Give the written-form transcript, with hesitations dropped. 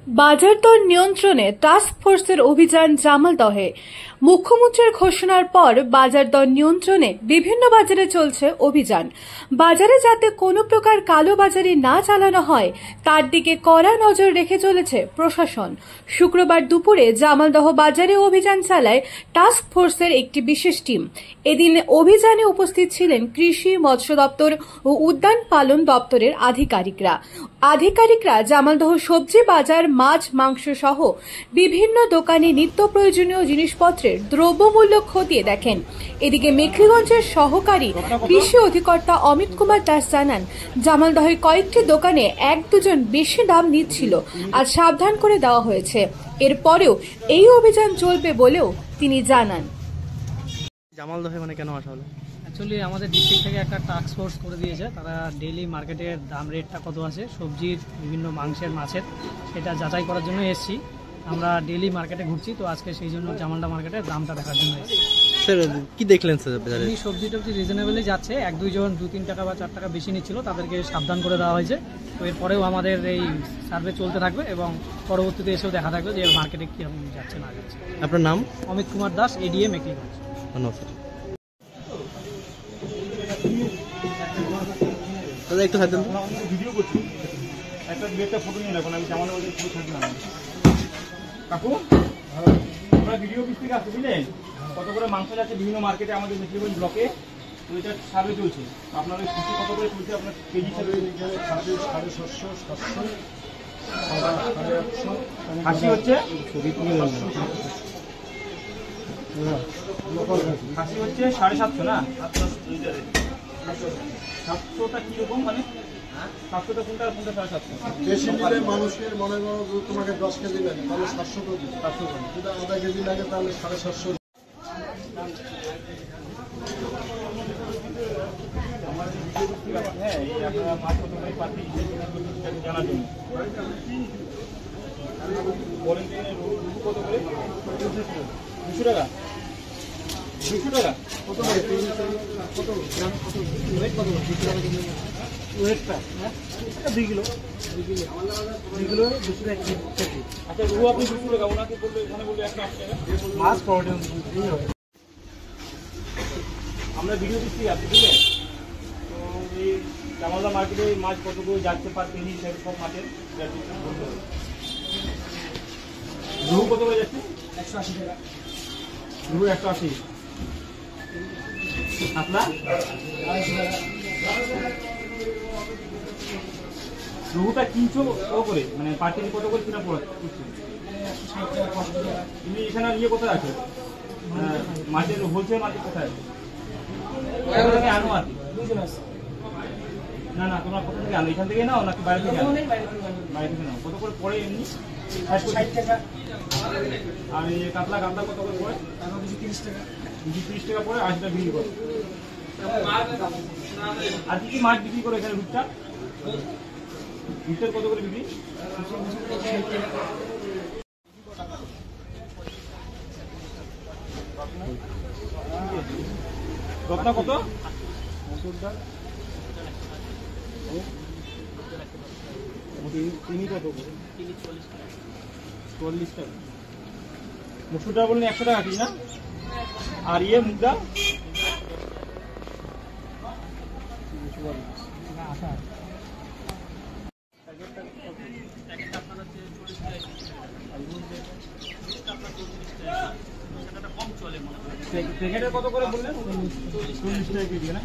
বাজার দর নিয়ন্ত্রণে টাস্ক ফোর্সের অভিযান জামালদহে। মুখ্যমন্ত্রীর ঘোষণার পর বাজার দর নিয়ন্ত্রণে বিভিন্ন বাজারে চলছে অভিযান। বাজারে যাতে কোনো প্রকার কালোবাজারি না চালানো হয় তার দিকে কড়া নজর রেখে চলেছে প্রশাসন। শুক্রবার দুপুরে জামালদহ বাজারে অভিযান চালায় টাস্ক ফোর্সের একটি বিশেষ টিম। এদিন অভিযানে উপস্থিত ছিলেন কৃষি, মৎস্য দপ্তর ও উদ্যান পালন দপ্তরের আধিকারিকরা জামালদহ সবজি বাজার, মাছ, মাংস সহ বিভিন্ন দোকানে নিত্য প্রয়োজনীয় জিনিসপত্রের দ্রব্যমূল্য খতিয়ে দেখেন। এদিকে মেখলিগঞ্জের সহকারী কৃষি অধিকর্তা অমিত কুমার দাস জানান, জামালদহের কয়েকটি দোকানে এক দুজন বেশি দাম নিচ্ছিল, আজ সাবধান করে দেওয়া হয়েছে। এরপরেও এই অভিযান চলবে বলেও তিনি জানান। জামালদহে মানে কেন আসা হলো? অ্যাকচুয়ালি আমাদের ডিস্ট্রিক্ট থেকে একটা টাস্ক ফোর্স করে দিয়েছে। তারা ডেইলি মার্কেটের দাম রেটটা কত আছে, সবজির, বিভিন্ন মাংসের, মাছের, সেটা যাচাই করার জন্য এসেছি। আমরা ডেইলি মার্কেটে ঘুরছি, তো আজকে সেই জন্য জামালদা মার্কেটের দামটা দেখার জন্য এসেছি। স্যার কি দেখলেন স্যার? সবজি টবজি রিজনেবলই যাচ্ছে। এক দুইজন 2-3 টাকা বা 4 টাকা বেশি নিচ্ছিল, তাদেরকে সাবধান করে দেওয়া হয়েছে। তো এরপরেও আমাদের এই সার্ভে চলতে থাকবে এবং পরবর্তীতে এসেও দেখা থাকবে যে মার্কেটে কীরকম যাচ্ছে না যাচ্ছে। আপনার নাম? অমিত কুমার দাস, এডিএ মেখলিগঞ্জ। ধন্যবাদ স্যার। দাদা একটু থাকবেন, ভিডিও করছি, একটা ফটো নিয়ে রাখুন। আমি জামালদহ পুরো থাকবো না কাকু। আমরা ভিডিও অফিস থেকে আসছি, বুঝলেন? কত করে মাংস যাচ্ছে বিভিন্ন মার্কেটে আমাদের মেখলিগঞ্জ ব্লকে, তো এটা সার্ভে চলছে। আপনার ওই খুশি কত করে চলছে আপনার কেজি হিসাবে? 750, খাসি হচ্ছে খাসি হচ্ছে 750 না? 700টা কিরকম, মানে 700টা কোনটা কোনটা 750? বেশি নিলে মানুষের মনে করো তোমাকে 10 কেজি লাগে, তাহলে 700 কেজি, 700 গ্রাম। যদি আধা কেজি লাগে তাহলে 750। হ্যাঁ, এই আপনারা মাছ কত করে পাচ্ছি জানার জন্য বলেন। কত করে? 200 টাকা। 200 টাকা কত করে? কত গ্রাম, কত ওয়েট, কত ওয়েটটা? 2 কিলো। 2 কিলো 200 টাকা কেজি। আচ্ছা, ও আপনি 200 টাকা, ওনাকে বললে, ওখানে বললে 180 টাকা। মাছ পাউডার আমরা ভিডিও দিচ্ছি আপনি, বুঝলেন? তো এই জামালদা মার্কেটে মাছ কত করে যাচ্ছে পার কেজি হিসাবে সব মাছের বলতে হবে। রুহু কত করে যাচ্ছে? 180 টাকা। রুহু 180। আপনার রুহুটা কিনছো কত করে, মানে পার কেজি কত করে কিনা পড়ছে? তুমি এখানে ইয়ে কোথায় আছে, মাছের হোলসেল মার্কেট কোথায় আছে? আনো আর কি? না না, তোমরা কোথা থেকে আনো? এখান থেকে নাও নাকি বাইরে থেকে আনো? বাইরে থেকে নাও। কত করে পড়ে এমনি? 60 টাকা। আর এই কাতলা কত করে পড়ে? 230 টাকা। 230 টাকা পড়ে 80 টাকা বিক্রি করো। আর কি কি মাছ বিক্রি করো এখানে? রূপটা কত করে বিক্রি? রত্না কত? চিনি কত করে? 40 টাকা। মসুরটা বললেন 100 টাকা কি না? আর ইয়ে মুগদা? প্যাকেটে কত করে বললেন? 40 টাকা কেজি না?